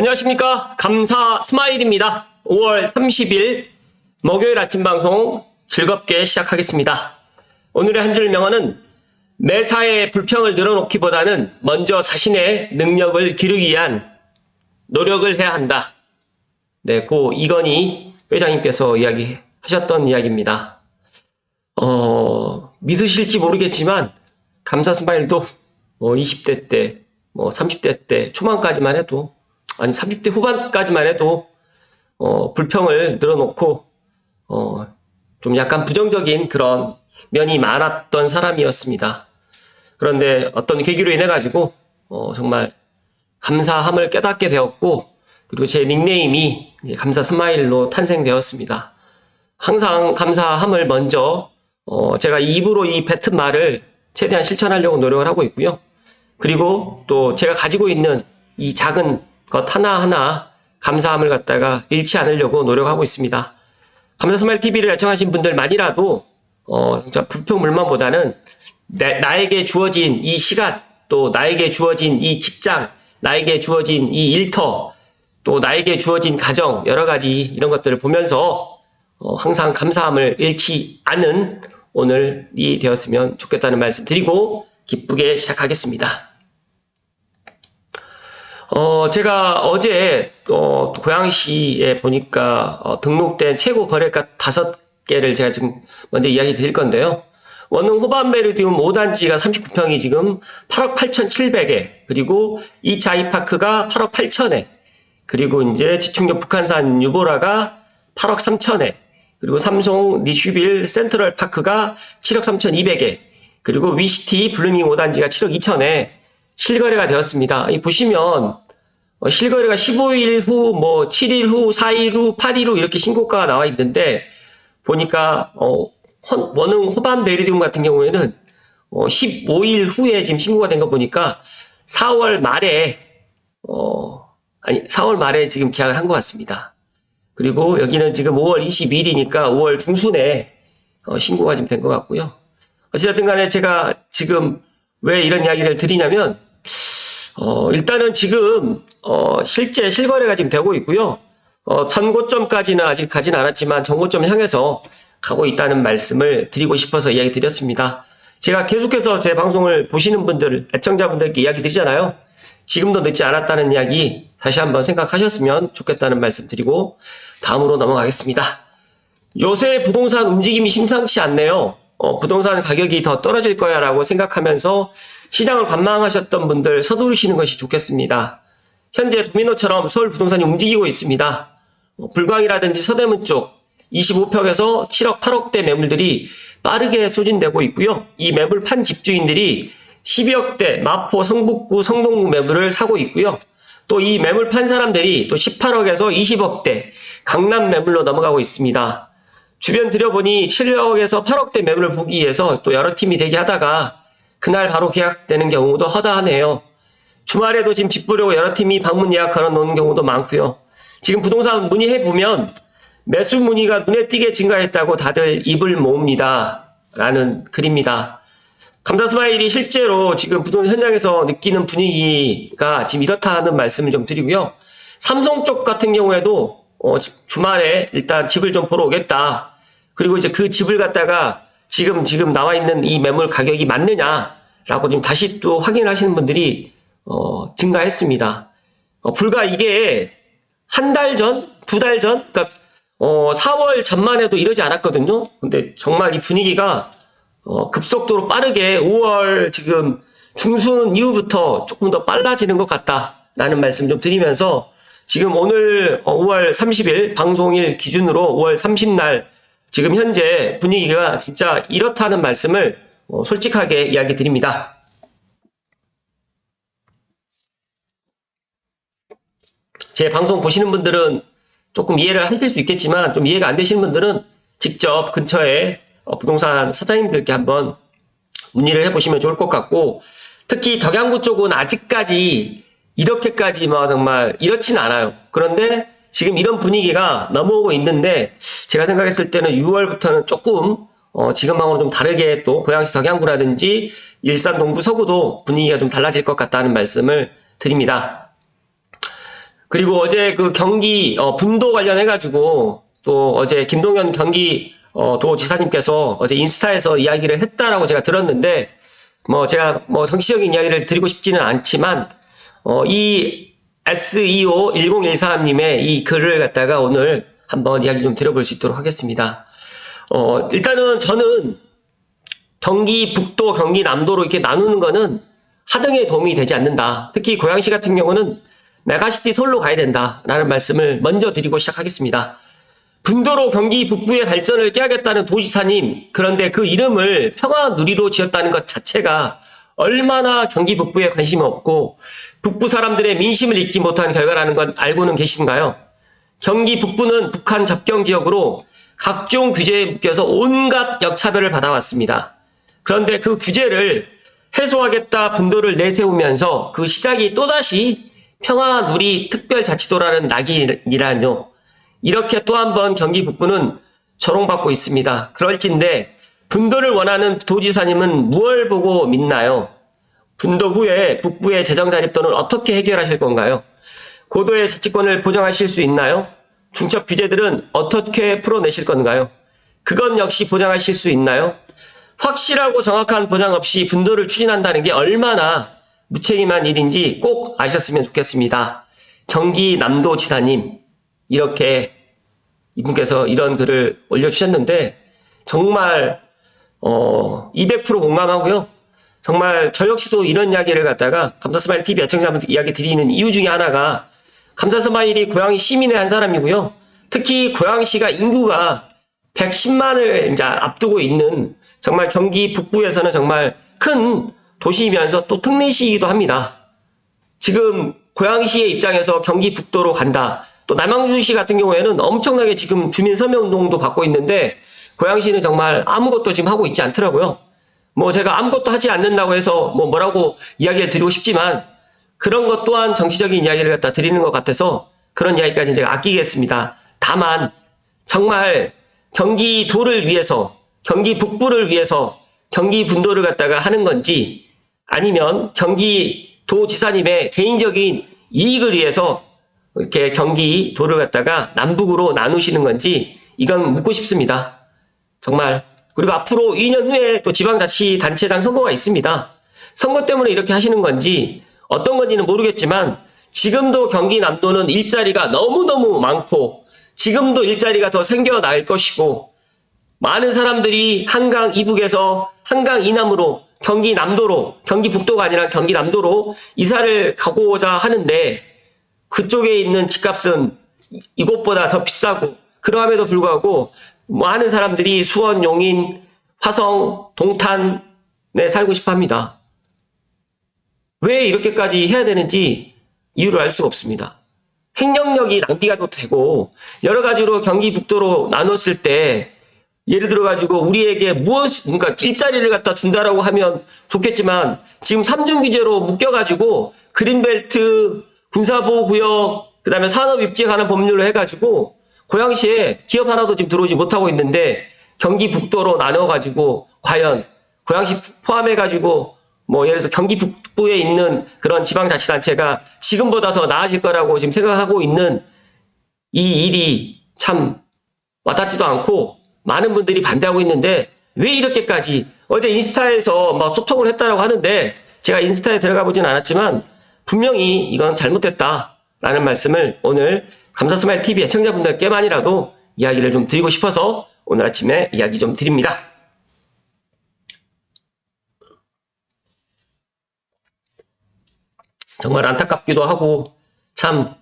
안녕하십니까. 감사 스마일입니다. 5월 30일 목요일 아침 방송 즐겁게 시작하겠습니다. 오늘의 한 줄 명언은 매사에 불평을 늘어놓기보다는 먼저 자신의 능력을 기르기 위한 노력을 해야 한다. 네, 고 이건희 회장님께서 이야기하셨던 이야기입니다. 믿으실지 모르겠지만 감사 스마일도 20대 때, 30대 때 초반까지만 해도, 아니 30대 후반까지만 해도 불평을 늘어놓고 좀 약간 부정적인 그런 면이 많았던 사람이었습니다. 그런데 어떤 계기로 인해 가지고 정말 감사함을 깨닫게 되었고, 그리고 제 닉네임이 이제 감사 스마일로 탄생되었습니다. 항상 감사함을 먼저 제가 입으로 이 뱉은 말을 최대한 실천하려고 노력을 하고 있고요. 그리고 또 제가 가지고 있는 이 작은 것 하나하나 감사함을 갖다가 잃지 않으려고 노력하고 있습니다. 감사 스마일 TV를 애청하신 분들만이라도 진짜 불평불만보다는 나에게 주어진 이 시간, 또 나에게 주어진 이 직장, 나에게 주어진 이 일터, 또 나에게 주어진 가정, 여러 가지 이런 것들을 보면서 항상 감사함을 잃지 않은 오늘이 되었으면 좋겠다는 말씀 드리고 기쁘게 시작하겠습니다. 제가 어제 고양시에 보니까 등록된 최고 거래가 5개를 제가 지금 먼저 이야기 드릴 건데요. 원흥 호반 메리디움 5단지가 39평이 지금 8억 8,700에, 그리고 2차 아이파크가 8억 8천에, 그리고 이제 지충역 북한산 유보라가 8억 3천에, 그리고 삼성 리슈빌 센트럴 파크가 7억 3,200에, 그리고 위시티 블루밍 5단지가 7억 2천에 실거래가 되었습니다. 보시면 실거래가 15일 후, 7일 후, 4일 후, 8일 후 이렇게 신고가가 나와 있는데, 보니까 원흥 호반 메리디움 같은 경우에는 15일 후에 지금 신고가 된 거 보니까 4월 말에 지금 계약을 한 것 같습니다. 그리고 여기는 지금 5월 22일이니까 5월 중순에 신고가 지금 된 것 같고요. 어찌됐든 간에 제가 지금 왜 이런 이야기를 드리냐면, 일단은 지금 실제 실거래가 지금 되고 있고요. 전고점까지는 아직 가진 않았지만 전고점을 향해서 가고 있다는 말씀을 드리고 싶어서 이야기 드렸습니다. 제가 계속해서 제 방송을 보시는 분들, 애청자분들께 이야기 드리잖아요. 지금도 늦지 않았다는 이야기 다시 한번 생각하셨으면 좋겠다는 말씀 드리고 다음으로 넘어가겠습니다. 요새 부동산 움직임이 심상치 않네요. 부동산 가격이 더 떨어질 거야 라고 생각하면서 시장을 관망하셨던 분들 서두르시는 것이 좋겠습니다. 현재 도미노처럼 서울 부동산이 움직이고 있습니다. 불광이라든지 서대문 쪽 25평에서 7억 8억대 매물들이 빠르게 소진되고 있고요. 이 매물 판 집주인들이 12억대 마포 성북구 성동구 매물을 사고 있고요. 또 이 매물 판 사람들이 또 18억에서 20억대 강남 매물로 넘어가고 있습니다. 주변 들여보니 7억에서 8억대 매물을 보기 위해서 또 여러 팀이 대기하다가 그날 바로 계약되는 경우도 허다하네요. 주말에도 지금 집 보려고 여러 팀이 방문 예약 걸어놓는 경우도 많고요. 지금 부동산 문의해보면 매수 문의가 눈에 띄게 증가했다고 다들 입을 모읍니다. 라는 글입니다. 감사 스마일이 실제로 지금 부동산 현장에서 느끼는 분위기가 지금 이렇다는 말씀을 좀 드리고요. 삼성 쪽 같은 경우에도 주말에 일단 집을 좀 보러 오겠다. 그리고 이제 그 집을 갖다가 지금 나와 있는 이 매물 가격이 맞느냐라고 지금 다시 또 확인을 하시는 분들이 증가했습니다. 불과 이게 한 달 전, 2달 전, 그러니까 4월 전만 해도 이러지 않았거든요. 근데 정말 이 분위기가 급속도로 빠르게 5월 지금 중순 이후부터 조금 더 빨라지는 것 같다라는 말씀 좀 드리면서, 지금 오늘 5월 30일 방송일 기준으로 5월 30날 지금 현재 분위기가 진짜 이렇다는 말씀을 솔직하게 이야기 드립니다. 제 방송 보시는 분들은 조금 이해를 하실 수 있겠지만, 좀 이해가 안 되시는 분들은 직접 근처에 부동산 사장님들께 한번 문의를 해보시면 좋을 것 같고, 특히 덕양구 쪽은 아직까지 이렇게까지 정말 이렇진 않아요. 그런데 지금 이런 분위기가 넘어오고 있는데, 제가 생각했을 때는 6월부터는 조금 지금하고는 좀 다르게 또 고양시 덕양구라든지 일산 동부 서구도 분위기가 좀 달라질 것 같다는 말씀을 드립니다. 그리고 어제 그 경기 분도 관련해가지고 또 어제 김동연 도지사님께서 어제 인스타에서 이야기를 했다라고 제가 들었는데 뭐 제가 뭐 정치적인 이야기를 드리고 싶지는 않지만 이 SEO 1014님의 이 글을 갖다가 오늘 한번 이야기 좀 드려볼 수 있도록 하겠습니다. 일단은 저는 경기 북도, 경기 남도로 이렇게 나누는 거는 하등에 도움이 되지 않는다. 특히 고양시 같은 경우는 메가시티 서울로 가야 된다라는 말씀을 먼저 드리고 시작하겠습니다. 분도로 경기 북부의 발전을 깨야겠다는 도지사님, 그런데 그 이름을 평화누리로 지었다는 것 자체가 얼마나 경기 북부에 관심이 없고 북부 사람들의 민심을 읽지 못한 결과라는 건 알고는 계신가요? 경기 북부는 북한 접경 지역으로 각종 규제에 묶여서 온갖 역차별을 받아왔습니다. 그런데 그 규제를 해소하겠다 분도를 내세우면서 그 시작이 또다시 평화누리 특별자치도라는 낙인이라뇨. 이렇게 또 한 번 경기 북부는 조롱받고 있습니다. 그럴진데 분도를 원하는 도지사님은 무엇을 보고 믿나요? 분도 후에 북부의 재정 자립도는 어떻게 해결하실 건가요? 고도의 자치권을 보장하실 수 있나요? 중첩 규제들은 어떻게 풀어내실 건가요? 그건 역시 보장하실 수 있나요? 확실하고 정확한 보장 없이 분도를 추진한다는 게 얼마나 무책임한 일인지 꼭 아셨으면 좋겠습니다. 경기 남도지사님, 이렇게 이분께서 이런 글을 올려주셨는데 정말 200% 공감하고요. 정말 저 역시도 이런 이야기를 갖다가 감사스마일 TV 애청자분들 이야기 드리는 이유 중에 하나가 감사스마일이 고양시 시민의 한 사람이고요. 특히 고양시가 인구가 110만을 이제 앞두고 있는 정말 경기 북부에서는 정말 큰 도시이면서 또 특례시이기도 합니다. 지금 고양시의 입장에서 경기 북도로 간다. 또 남양주시 같은 경우에는 엄청나게 지금 주민 서명운동도 받고 있는데 고양시는 정말 아무것도 지금 하고 있지 않더라고요. 뭐 제가 아무것도 하지 않는다고 해서 뭐라고 이야기를 드리고 싶지만 그런 것 또한 정치적인 이야기를 갖다 드리는 것 같아서 그런 이야기까지 제가 아끼겠습니다. 다만 정말 경기도를 위해서 경기 북부를 위해서 경기 분도를 갖다가 하는 건지 아니면 경기도지사님의 개인적인 이익을 위해서 이렇게 경기도를 갖다가 남북으로 나누시는 건지 이건 묻고 싶습니다. 정말. 그리고 앞으로 2년 후에 또 지방자치단체장 선거가 있습니다. 선거 때문에 이렇게 하시는 건지 어떤 건지는 모르겠지만 지금도 경기 남도는 일자리가 너무너무 많고 지금도 일자리가 더 생겨날 것이고 많은 사람들이 한강 이북에서 한강 이남으로 경기 남도로 경기 북도가 아니라 경기 남도로 이사를 가고자 하는데 그쪽에 있는 집값은 이곳보다 더 비싸고 그러함에도 불구하고 많은 사람들이 수원, 용인, 화성, 동탄에 살고 싶어 합니다. 왜 이렇게까지 해야 되는지 이유를 알 수가 없습니다. 행정력이 낭비가 또 되고 여러 가지로 경기 북도로 나눴을 때 예를 들어가지고 우리에게 그러니까 일자리를 갖다 준다라고 하면 좋겠지만 지금 3중 규제로 묶여가지고 그린벨트, 군사보호구역, 그 다음에 산업입지하는 법률로 해가지고 고양시에 기업 하나도 지금 들어오지 못하고 있는데 경기 북도로 나눠가지고 과연 고양시 포함해가지고 뭐 예를 들어서 경기 북부에 있는 그런 지방자치단체가 지금보다 더 나아질 거라고 지금 생각하고 있는 이 일이 참 와닿지도 않고 많은 분들이 반대하고 있는데 왜 이렇게까지 어제 인스타에서 막 소통을 했다라고 하는데 제가 인스타에 들어가 보진 않았지만 분명히 이건 잘못됐다라는 말씀을 오늘 감사스마일 TV 애청자분들께만이라도 이야기를 좀 드리고 싶어서 오늘 아침에 이야기 좀 드립니다. 정말 안타깝기도 하고 참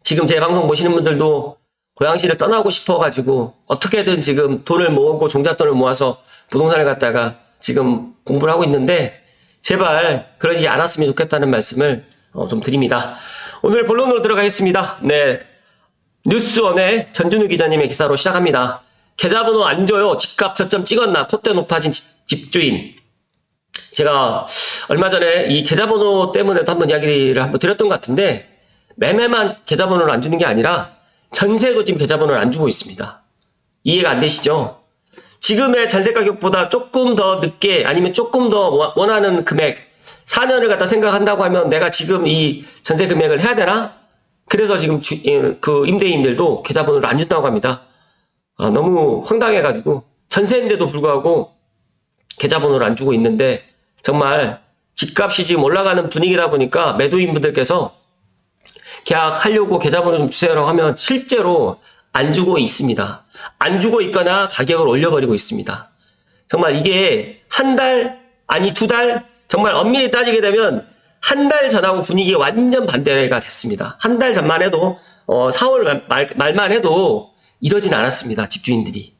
지금 제 방송 보시는 분들도 고양시를 떠나고 싶어가지고 어떻게든 지금 돈을 모으고 종잣돈을 모아서 부동산을 갖다가 지금 공부를 하고 있는데 제발 그러지 않았으면 좋겠다는 말씀을 좀 드립니다. 오늘 본론으로 들어가겠습니다. 네, 뉴스원의 전준우 기자님의 기사로 시작합니다. 계좌번호 안 줘요. 집값 저점 찍었나. 콧대 높아진 집주인. 제가 얼마 전에 이 계좌번호 때문에도 한번 이야기를 한번 드렸던 것 같은데 매매만 계좌번호를 안 주는 게 아니라 전세도 지금 계좌번호를 안 주고 있습니다. 이해가 안 되시죠? 지금의 전세 가격보다 조금 더 늦게 아니면 조금 더 원하는 금액 4년을 갖다 생각한다고 하면 내가 지금 이 전세 금액을 해야 되나? 그래서 지금 그 임대인들도 계좌번호를 안 준다고 합니다. 너무 황당해가지고 전세인데도 불구하고 계좌번호를 안 주고 있는데 정말 집값이 지금 올라가는 분위기다 보니까 매도인분들께서 계약하려고 계좌번호 좀 주세요라고 하면 실제로 안 주고 있습니다. 안 주고 있거나 가격을 올려버리고 있습니다. 정말 이게 한 달, 아니 2달, 정말 엄밀히 따지게 되면 한 달 전하고 분위기가 완전 반대가 됐습니다. 한 달 전만 해도 4월 말만 해도 이러진 않았습니다. 집주인들이.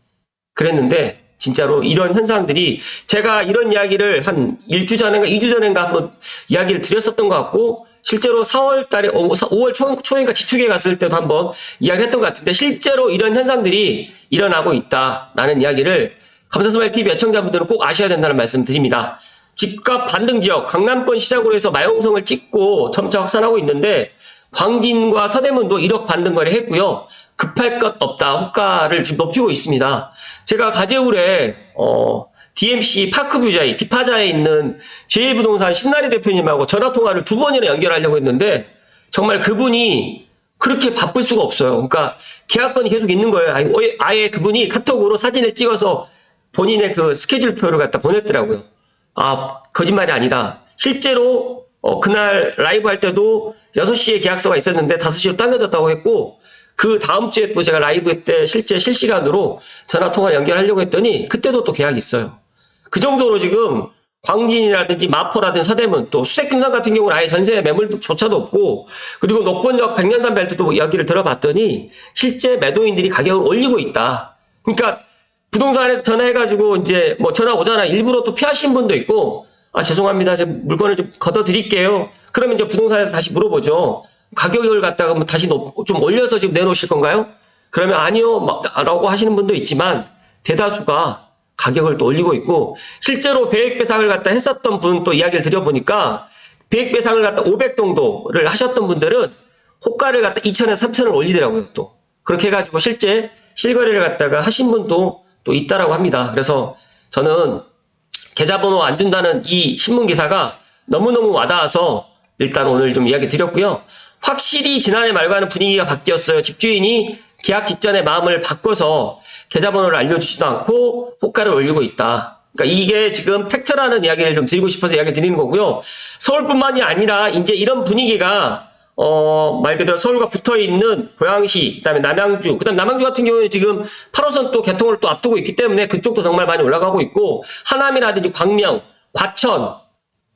그랬는데 진짜로 이런 현상들이 제가 이런 이야기를 한 1주 전인가 2주 전인가 한번 이야기를 드렸었던 것 같고 실제로 4월 달에 5월 초인가 지축에 갔을 때도 한번 이야기했던 것 같은데 실제로 이런 현상들이 일어나고 있다라는 이야기를 감사스마일TV 애청자분들은 꼭 아셔야 된다는 말씀 드립니다. 집값 반등 지역 강남권 시작으로 해서 마용성을 찍고 점차 확산하고 있는데 광진과 서대문도 1억 반등 거래했고요. 급할 것 없다 호가를 좀 높이고 있습니다. 제가 가재울에 DMC 파크뷰자이 디파자에 있는 제1부동산 신나리 대표님하고 전화통화를 2번이나 연결하려고 했는데 정말 그분이 그렇게 바쁠 수가 없어요. 그러니까 계약건이 계속 있는 거예요. 아예 그분이 카톡으로 사진을 찍어서 본인의 그 스케줄표를 갖다 보냈더라고요. 거짓말이 아니다. 실제로 그날 라이브 할 때도 6시에 계약서가 있었는데 5시로 당겨졌다고 했고 그 다음 주에 또 제가 라이브 때 실시간으로 전화통화 연결하려고 했더니 그때도 또 계약이 있어요. 그 정도로 지금 광진이라든지 마포라든지 서대문 또 수색금산 같은 경우는 아예 전세 매물조차도 없고 그리고 녹본역 백년산 벨트도 이야기를 들어봤더니 실제 매도인들이 가격을 올리고 있다. 그러니까 부동산에서 전화해가지고 이제 뭐 전화 오잖아. 일부러 또 피하신 분도 있고 죄송합니다. 제가 물건을 좀 걷어드릴게요. 그러면 이제 부동산에서 다시 물어보죠. 가격을 갖다가 뭐 다시 좀 올려서 지금 내놓으실 건가요? 그러면 아니요 라고 하시는 분도 있지만 대다수가 가격을 또 올리고 있고 실제로 배액 배상을 갖다 했었던 분 또 이야기를 드려보니까 배액 배상을 갖다 500 정도를 하셨던 분들은 호가를 갖다 2,000에서 3,000을 올리더라고요. 또 그렇게 해가지고 실제 실거래를 갖다가 하신 분도 또 있다라고 합니다. 그래서 저는 계좌번호 안 준다는 이 신문 기사가 너무너무 와닿아서 일단 오늘 좀 이야기 드렸고요. 확실히 지난해 말과는 분위기가 바뀌었어요. 집주인이 계약 직전에 마음을 바꿔서 계좌번호를 알려주지도 않고 호가를 올리고 있다. 그러니까 이게 지금 팩트라는 이야기를 좀 드리고 싶어서 이야기 드리는 거고요. 서울뿐만이 아니라 이제 이런 분위기가 말 그대로 서울과 붙어있는 고양시, 그 다음에 남양주, 그 다음에 남양주 같은 경우에 지금 8호선 또 개통을 또 앞두고 있기 때문에 그쪽도 정말 많이 올라가고 있고 하남이라든지 광명, 과천,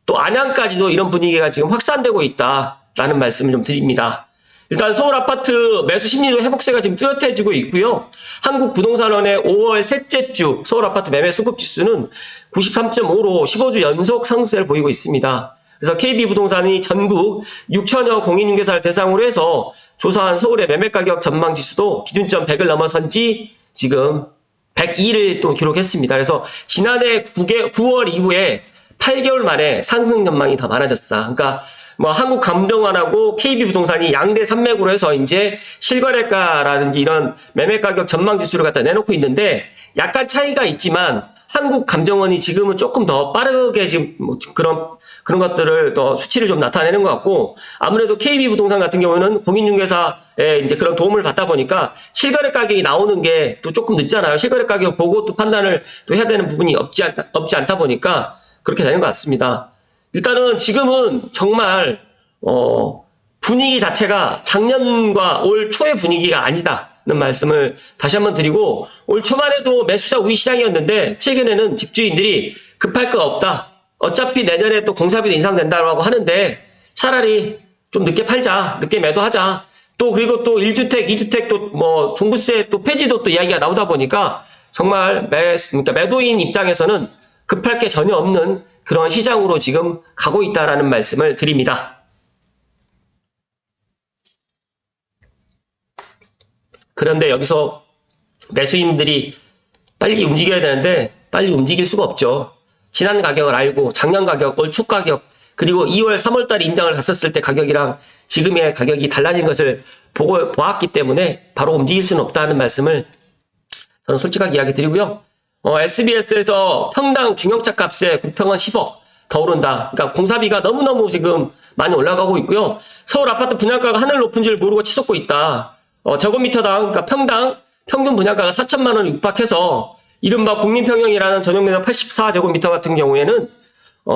또 안양까지도 이런 분위기가 지금 확산되고 있다라는 말씀을 좀 드립니다. 일단 서울 아파트 매수 심리도 회복세가 지금 뚜렷해지고 있고요. 한국부동산원의 5월 셋째 주 서울 아파트 매매 수급 지수는 93.5로 15주 연속 상승세를 보이고 있습니다. 그래서 KB부동산이 전국 6천여 공인중개사를 대상으로 해서 조사한 서울의 매매가격 전망지수도 기준점 100을 넘어선 지 지금 102를 또 기록했습니다. 그래서 지난해 9월 이후에 8개월 만에 상승 전망이 더 많아졌다. 그러니까 뭐 한국감정원하고 KB부동산이 양대 산맥으로 해서 이제 실거래가라든지 이런 매매가격 전망지수를 갖다 내놓고 있는데 약간 차이가 있지만 한국감정원이 지금은 조금 더 빠르게 지금 뭐 그런 것들을 더 수치를 좀 나타내는 것 같고 아무래도 KB부동산 같은 경우는 공인중개사의 이제 그런 도움을 받다 보니까 실거래 가격이 나오는 게 또 조금 늦잖아요. 실거래 가격 보고 또 판단을 또 해야 되는 부분이 없지 않다 보니까 그렇게 되는 것 같습니다. 일단은 지금은 정말 분위기 자체가 작년과 올 초의 분위기가 아니다. 는 말씀을 다시 한번 드리고 올 초만 해도 매수자 우위 시장이었는데 최근에는 집주인들이 급할 거 없다. 어차피 내년에 또 공사비도 인상된다고 하는데 차라리 좀 늦게 팔자. 늦게 매도하자. 또 그리고 또 1주택, 2주택 또 뭐 종부세 또 폐지도 또 이야기가 나오다 보니까 정말 그러니까 매도인 입장에서는 급할 게 전혀 없는 그런 시장으로 지금 가고 있다라는 말씀을 드립니다. 그런데 여기서 매수인들이 빨리 움직여야 되는데 빨리 움직일 수가 없죠. 지난 가격을 알고 작년 가격, 올 초 가격, 그리고 2월, 3월 달에 임장을 갔었을 때 가격이랑 지금의 가격이 달라진 것을 보았기 때문에 바로 움직일 수는 없다는 말씀을 저는 솔직하게 이야기 드리고요. SBS에서 평당 중형차 값에 국평은 10억, 더 오른다. 그러니까 공사비가 너무너무 지금 많이 올라가고 있고요. 서울 아파트 분양가가 하늘 높은 줄 모르고 치솟고 있다. 제곱미터당, 그러니까 평당 평균 분양가가 4천만 원 육박해서 이른바 국민평형이라는 전용면적 84제곱미터 같은 경우에는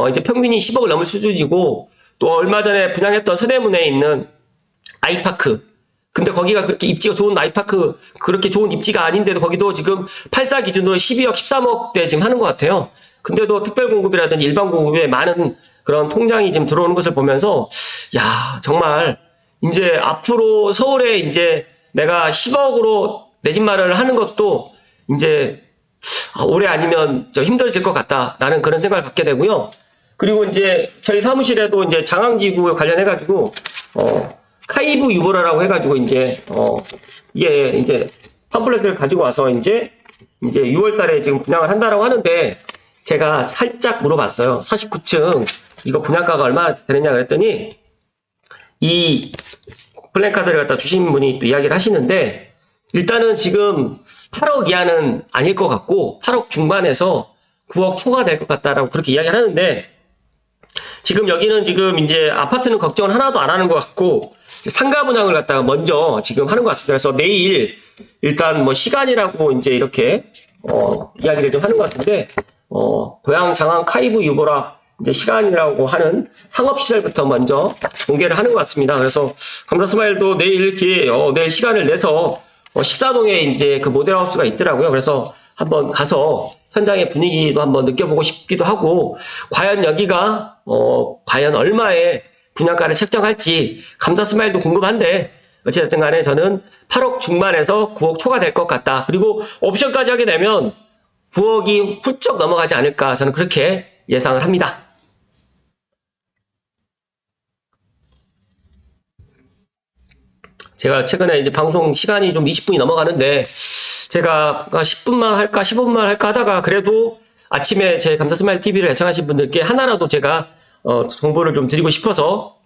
이제 평균이 10억을 넘을 수준이고, 또 얼마 전에 분양했던 서대문에 있는 아이파크, 근데 거기가 그렇게 입지가 좋은 아이파크, 그렇게 좋은 입지가 아닌데도 거기도 지금 84 기준으로 12억, 13억대 지금 하는 것 같아요. 근데도 특별공급이라든지 일반 공급에 많은 그런 통장이 지금 들어오는 것을 보면서, 야, 정말 이제 앞으로 서울에 이제 내가 10억으로 내 집 마련을 하는 것도 이제 올해 아니면 힘들어질 것 같다라는 그런 생각을 갖게 되고요. 그리고 이제 저희 사무실에도 이제 장항지구 관련해가지고 카이브 유보라라고 해가지고 이제 이게 이제 팜플렛을 가지고 와서 이제 6월달에 지금 분양을 한다라고 하는데, 제가 살짝 물어봤어요. 49층 이거 분양가가 얼마나 되느냐 그랬더니 이 플랜카드를 갖다 주신 분이 또 이야기를 하시는데, 일단은 지금 8억 이하는 아닐 것 같고 8억 중반에서 9억 초가 될 것 같다라고 그렇게 이야기를 하는데, 지금 여기는 지금 이제 아파트는 걱정을 하나도 안 하는 것 같고 상가 분양을 갖다가 먼저 지금 하는 것 같습니다. 그래서 내일 일단 뭐 시간이라고 이제 이렇게 이야기를 좀 하는 것 같은데, 고양 장항 카이브 유보라 이제 시간이라고 하는 상업시설부터 먼저 공개를 하는 것 같습니다. 그래서 감사스마일도 내일 내일 시간을 내서 식사동에 이제 그 모델하우스가 있더라고요. 그래서 한번 가서 현장의 분위기도 한번 느껴보고 싶기도 하고, 과연 여기가 과연 얼마의 분양가를 책정할지 감사스마일도 궁금한데, 어찌됐든 간에 저는 8억 중반에서 9억 초가 될 것 같다. 그리고 옵션까지 하게 되면 9억이 훌쩍 넘어가지 않을까, 저는 그렇게 예상을 합니다. 제가 최근에 이제 방송 시간이 좀 20분이 넘어가는데, 제가 10분만 할까 15분만 할까 하다가 그래도 아침에 제 감사스마일 TV를 애청하신 분들께 하나라도 제가 정보를 좀 드리고 싶어서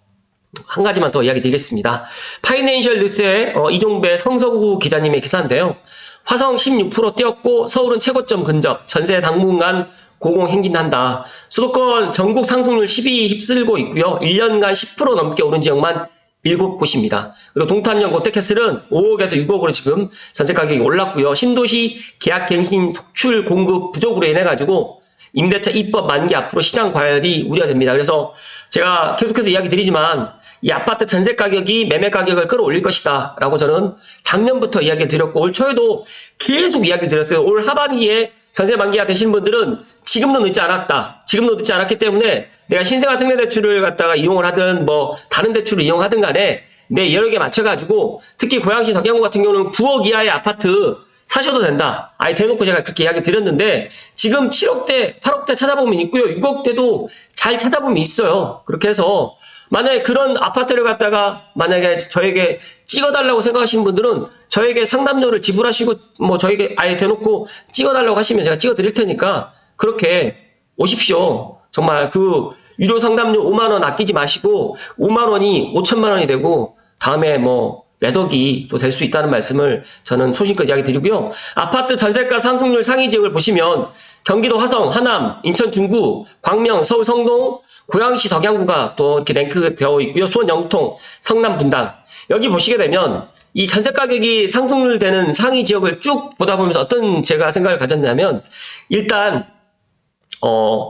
한 가지만 더 이야기 드리겠습니다. 파이낸셜 뉴스의 이종배 성서구 기자님의 기사인데요. 화성 16% 뛰었고 서울은 최고점 근접, 전세 당분간 고공행진한다. 수도권 전국 상승률 10위 휩쓸고 있고요. 1년간 10% 넘게 오른 지역만 7곳입니다. 그리고 동탄역 롯데캐슬은 5억에서 6억으로 지금 전세 가격이 올랐고요. 신도시 계약갱신 속출 공급 부족으로 인해가지고 임대차 입법 만기 앞으로 시장 과열이 우려됩니다. 그래서 제가 계속해서 이야기 드리지만 이 아파트 전세 가격이 매매 가격을 끌어올릴 것이다 라고 저는 작년부터 이야기를 드렸고, 올 초에도 계속 이야기를 드렸어요. 올 하반기에 전세 만기가 되신 분들은 지금도 늦지 않았다. 지금도 늦지 않았기 때문에 내가 신생아 특례대출을 갖다가 이용을 하든 뭐 다른 대출을 이용하든 간에 내 여력에 맞춰가지고, 특히 고양시 덕양구 같은 경우는 9억 이하의 아파트 사셔도 된다. 아예 대놓고 제가 그렇게 이야기 드렸는데, 지금 7억대, 8억대 찾아보면 있고요. 6억대도 잘 찾아보면 있어요. 그렇게 해서 만약에 그런 아파트를 갖다가 만약에 저에게 찍어달라고 생각하시는 분들은 저에게 상담료를 지불하시고 뭐 저에게 아예 대놓고 찍어달라고 하시면 제가 찍어드릴 테니까 그렇게 오십시오. 정말 그 유료 상담료 5만원 아끼지 마시고 5만원이 5천만원이 되고 다음에 뭐 몇 억이 또 될 수 있다는 말씀을 저는 소신껏 이야기 드리고요. 아파트 전세가 상승률 상위 지역을 보시면 경기도 화성, 하남, 인천 중구, 광명, 서울 성동, 고양시 덕양구가 또 이렇게 랭크되어 있고요. 수원 영통, 성남 분당. 여기 보시게 되면 이 전세 가격이 상승률 되는 상위 지역을 쭉 보다 보면서 어떤 제가 생각을 가졌냐면, 일단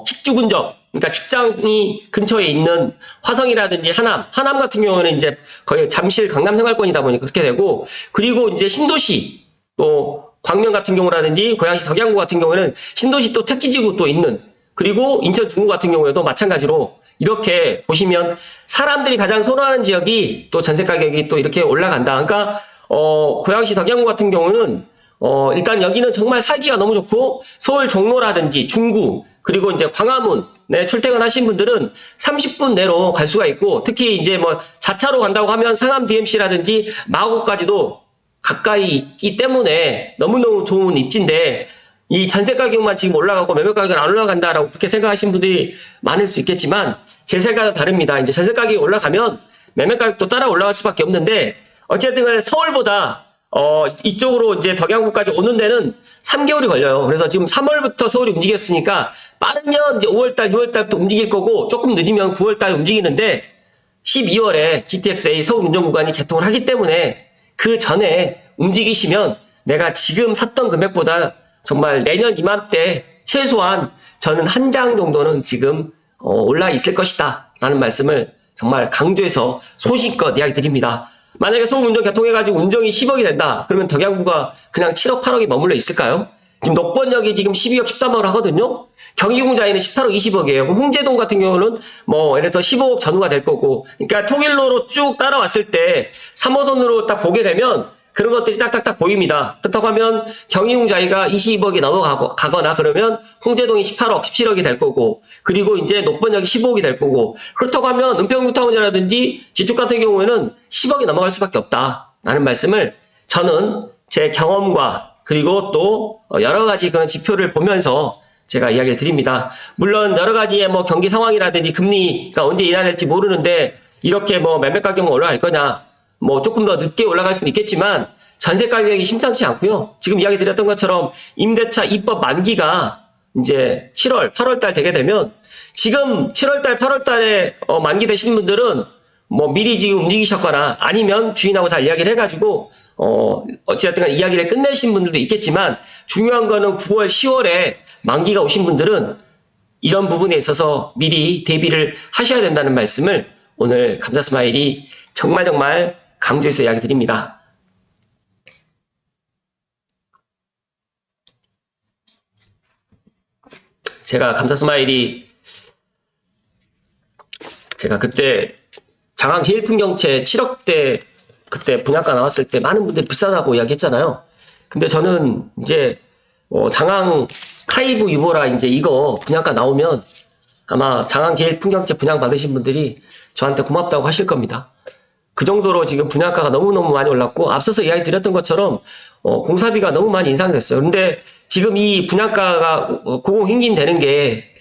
직주 근접, 그러니까 직장이 근처에 있는 화성이라든지 하남 같은 경우는 이제 거의 잠실 강남 생활권이다 보니까 그렇게 되고, 그리고 이제 신도시 또 광명 같은 경우라든지 고양시 덕양구 같은 경우에는 신도시 또 택지지구 또 있는, 그리고 인천 중구 같은 경우에도 마찬가지로 이렇게 보시면 사람들이 가장 선호하는 지역이 또 전세 가격이 또 이렇게 올라간다. 그러니까 고양시 덕양구 같은 경우는 일단 여기는 정말 살기가 너무 좋고, 서울 종로라든지 중구 그리고 이제 광화문 출퇴근하신 분들은 30분 내로 갈 수가 있고, 특히 이제 뭐 자차로 간다고 하면 상암 DMC라든지 마곡까지도 가까이 있기 때문에 너무너무 좋은 입지인데, 이 전세 가격만 지금 올라가고 매매 가격은 안 올라간다라고 그렇게 생각하시는 분들이 많을 수 있겠지만, 제 생각은 다릅니다. 이제 전세 가격이 올라가면 매매 가격도 따라 올라갈 수밖에 없는데, 어쨌든 간에 서울보다 이쪽으로 이제 덕양구까지 오는 데는 3개월이 걸려요. 그래서 지금 3월부터 서울이 움직였으니까 빠르면 이제 5월달, 6월달부터 움직일 거고 조금 늦으면 9월달에 움직이는데 12월에 GTX-A 서울 운전구간이 개통을 하기 때문에 그 전에 움직이시면 내가 지금 샀던 금액보다 정말 내년 이맘때 최소한 저는 한 장 정도는 지금 올라 있을 것이다 라는 말씀을 정말 강조해서 소신껏 이야기 드립니다. 만약에 서울 운전 개통해가지고 운정이 10억이 된다. 그러면 덕양구가 그냥 7억, 8억에 머물러 있을까요? 지금 녹번역이 지금 12억, 13억을 하거든요. 경기공자에는 18억, 20억이에요. 그럼 홍제동 같은 경우는 뭐 예를 들어서 15억 전후가 될 거고. 그러니까 통일로로 쭉 따라왔을 때 3호선으로 딱 보게 되면 그런 것들이 딱딱딱 보입니다. 그렇다고 하면 경희궁자이가 22억이 넘어가거나 그러면 홍제동이 18억, 17억이 될 거고, 그리고 이제 녹번역이 15억이 될 거고, 그렇다고 하면 은평뉴타운이라든지 지축 같은 경우에는 10억이 넘어갈 수밖에 없다라는 말씀을 저는 제 경험과 그리고 또 여러 가지 그런 지표를 보면서 제가 이야기를 드립니다. 물론 여러 가지의 뭐 경기 상황이라든지 금리가 언제 인하될지 모르는데 이렇게 뭐 매매 가격은 올라갈 거냐? 뭐 조금 더 늦게 올라갈 수는 있겠지만 전세 가격이 심상치 않고요. 지금 이야기 드렸던 것처럼 임대차 입법 만기가 이제 7월, 8월 달 되게 되면 지금 7월 달, 8월 달에 만기 되신 분들은 뭐 미리 지금 움직이셨거나 아니면 주인하고 잘 이야기를 해가지고 어찌됐든 이야기를 끝내신 분들도 있겠지만 중요한 거는 9월, 10월에 만기가 오신 분들은 이런 부분에 있어서 미리 대비를 하셔야 된다는 말씀을 오늘 감사 스마일이 정말 강조해서 이야기 드립니다. 제가 감사 스마일이 제가 그때 장항 제1풍경채 7억대 그때 분양가 나왔을 때 많은 분들이 비싸다고 이야기했잖아요. 근데 저는 이제 장항 카이브 유보라 이제 이거 분양가 나오면 아마 장항 제1풍경채 분양 받으신 분들이 저한테 고맙다고 하실 겁니다. 그 정도로 지금 분양가가 너무너무 많이 올랐고 앞서서 이야기 드렸던 것처럼 공사비가 너무 많이 인상됐어요. 근데 지금 이 분양가가 고공행진되는 게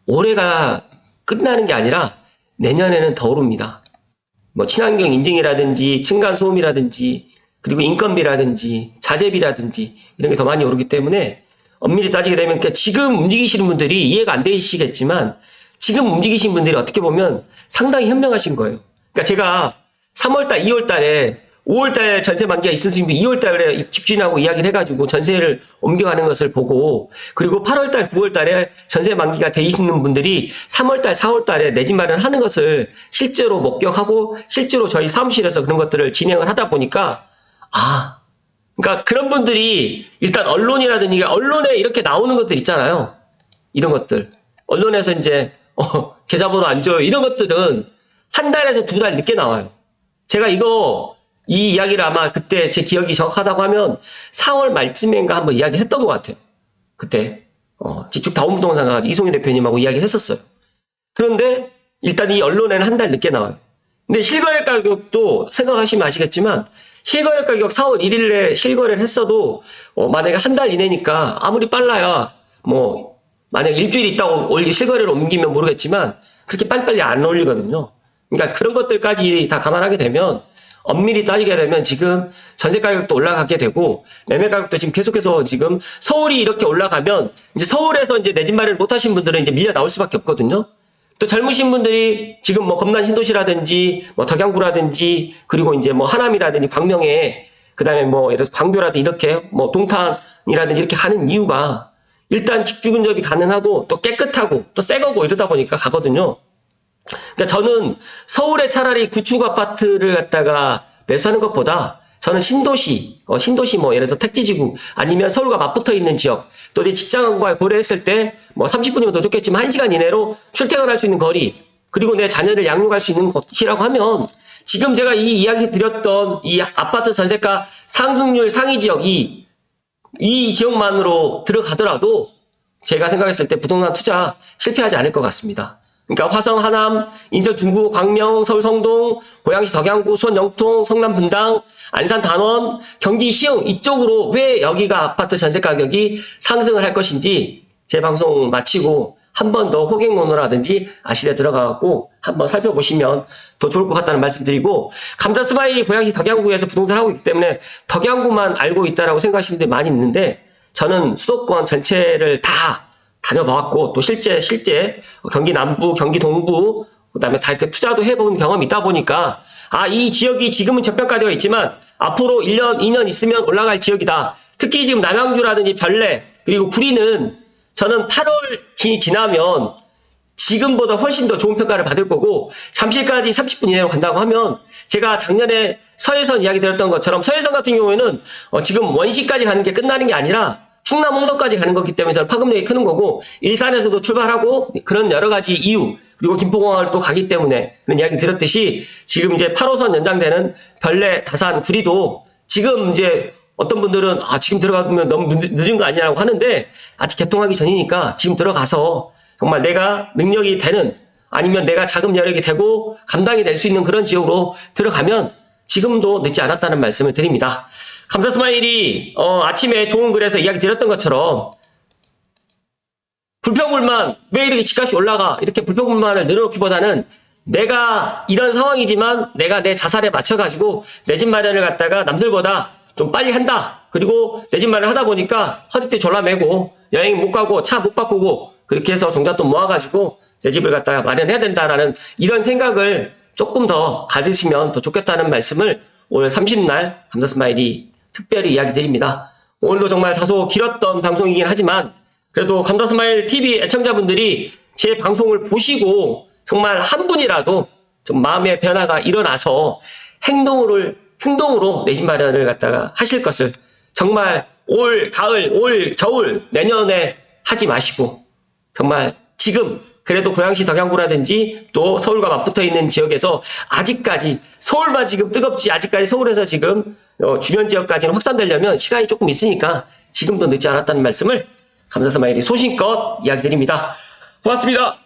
올해가 끝나는 게 아니라 내년에는 더 오릅니다. 뭐 친환경 인증이라든지 층간소음이라든지 그리고 인건비라든지 자재비라든지 이런 게 더 많이 오르기 때문에 엄밀히 따지게 되면 그러니까 지금 움직이시는 분들이 이해가 안 되시겠지만 지금 움직이신 분들이 어떻게 보면 상당히 현명하신 거예요. 그러니까 제가 3월달, 2월달에 5월달 전세 만기가 있으신 분이 2월달에 집주인하고 이야기를 해가지고 전세를 옮겨가는 것을 보고 그리고 8월달, 9월달에 전세 만기가 돼 있는 분들이 3월달, 4월달에 내 집 마련하는 것을 실제로 목격하고 실제로 저희 사무실에서 그런 것들을 진행을 하다 보니까 그러니까 그런 분들이 일단 언론이라든지 언론에 이렇게 나오는 것들 있잖아요. 이런 것들 언론에서 이제 계좌번호 안 줘요. 이런 것들은 한 달에서 2달 늦게 나와요. 제가 이 이야기를 아마 그때 제 기억이 정확하다고 하면 4월 말쯤인가 한번 이야기했던 것 같아요. 그때 지축 다운부동산 가가지고 이송희 대표님하고 이야기를 했었어요. 그런데 일단 이 언론에는 한 달 늦게 나와요. 근데 실거래 가격도 생각하시면 아시겠지만 실거래 가격 4월 1일에 실거래를 했어도 만약에 한 달 이내니까 아무리 빨라야 뭐 만약 일주일 있다고 실거래를 옮기면 모르겠지만 그렇게 빨리빨리 안 올리거든요. 그러니까 그런 것들까지 다 감안하게 되면 엄밀히 따지게 되면 지금 전세 가격도 올라가게 되고 매매 가격도 지금 계속해서 지금 서울이 이렇게 올라가면 이제 서울에서 이제 내 집 마련 못 하신 분들은 이제 밀려 나올 수밖에 없거든요. 또 젊으신 분들이 지금 뭐 검단 신도시라든지 뭐 덕양구라든지 그리고 이제 뭐 하남이라든지 광명에 그다음에 뭐 예를 들어서 광교라든지 이렇게 뭐 동탄이라든지 이렇게 가는 이유가 일단 직주 근접이 가능하고 또 깨끗하고 또 새 거고 이러다 보니까 가거든요. 그러니까 저는 서울에 차라리 구축 아파트를 갖다가 매수하는 것보다 저는 신도시 뭐 예를 들어서 택지지구 아니면 서울과 맞붙어 있는 지역 또 내 직장과 고려했을 때 뭐 30분이면 더 좋겠지만 1시간 이내로 출퇴근할 수 있는 거리 그리고 내 자녀를 양육할 수 있는 곳이라고 하면 지금 제가 이 이야기 드렸던 이 아파트 전세가 상승률 상위 지역 이 지역만으로 들어가더라도 제가 생각했을 때 부동산 투자 실패하지 않을 것 같습니다. 그러니까 화성, 하남, 인천, 중구, 광명, 서울, 성동, 고양시, 덕양구, 수원, 영통, 성남, 분당, 안산, 단원, 경기, 시흥 이쪽으로 왜 여기가 아파트 전세 가격이 상승을 할 것인지 제 방송 마치고 한 번 더 호갱노노라든지 아실에 들어가갖고 한번 살펴보시면 더 좋을 것 같다는 말씀 드리고, 감자 스마일이 고양시 덕양구에서 부동산을 하고 있기 때문에 덕양구만 알고 있다라고 생각하시는 분들이 많이 있는데, 저는 수도권 전체를 다 다녀봐왔고, 또 실제 경기 남부, 경기 동부, 그다음에 다 이렇게 투자도 해본 경험이 있다 보니까, 이 지역이 지금은 저평가되어 있지만 앞으로 1년, 2년 있으면 올라갈 지역이다. 특히 지금 남양주라든지 별내, 그리고 구리는 저는 8월 지나면 지금보다 훨씬 더 좋은 평가를 받을 거고, 잠실까지 30분 이내로 간다고 하면, 제가 작년에 서해선 이야기 드렸던 것처럼 서해선 같은 경우에는 지금 원시까지 가는 게 끝나는 게 아니라 충남 홍성까지 가는 거기 때문에 저는 파급력이 크는 거고, 일산에서도 출발하고 그런 여러 가지 이유, 그리고 김포공항을 또 가기 때문에 그런 이야기 드렸듯이, 지금 이제 8호선 연장되는 별내, 다산, 구리도 지금 이제 어떤 분들은 지금 들어가면 너무 늦은 거 아니냐고 하는데, 아직 개통하기 전이니까 지금 들어가서 정말 내가 능력이 되는, 아니면 내가 자금 여력이 되고 감당이 될 수 있는 그런 지역으로 들어가면 지금도 늦지 않았다는 말씀을 드립니다. 감사 스마일이 아침에 좋은 글에서 이야기 드렸던 것처럼, 불평불만, 왜 이렇게 집값이 올라가, 이렇게 불평불만을 늘어놓기보다는 내가 이런 상황이지만 내가 내 자살에 맞춰가지고 내 집 마련을 갖다가 남들보다 좀 빨리 한다. 그리고 내 집 마련을 하다 보니까 허리띠 졸라매고 여행 못 가고 차 못 바꾸고 그렇게 해서 종잣돈 모아가지고 내 집을 갖다가 마련해야 된다라는 이런 생각을 조금 더 가지시면 더 좋겠다는 말씀을 올 30날 감사 스마일이 특별히 이야기 드립니다. 오늘도 정말 다소 길었던 방송이긴 하지만, 그래도 감사 스마일 TV 애청자분들이 제 방송을 보시고 정말 한 분이라도 좀 마음의 변화가 일어나서 행동으로 내 집 마련을 갖다가 하실 것을 정말 올 가을, 올 겨울, 내년에 하지 마시고, 정말 지금 그래도 고양시 덕양구라든지 또 서울과 맞붙어 있는 지역에서 아직까지, 서울만 지금 뜨겁지, 아직까지 서울에서 지금 주변 지역까지는 확산되려면 시간이 조금 있으니까 지금도 늦지 않았다는 말씀을 감사 스마일이 소신껏 이야기 드립니다. 고맙습니다.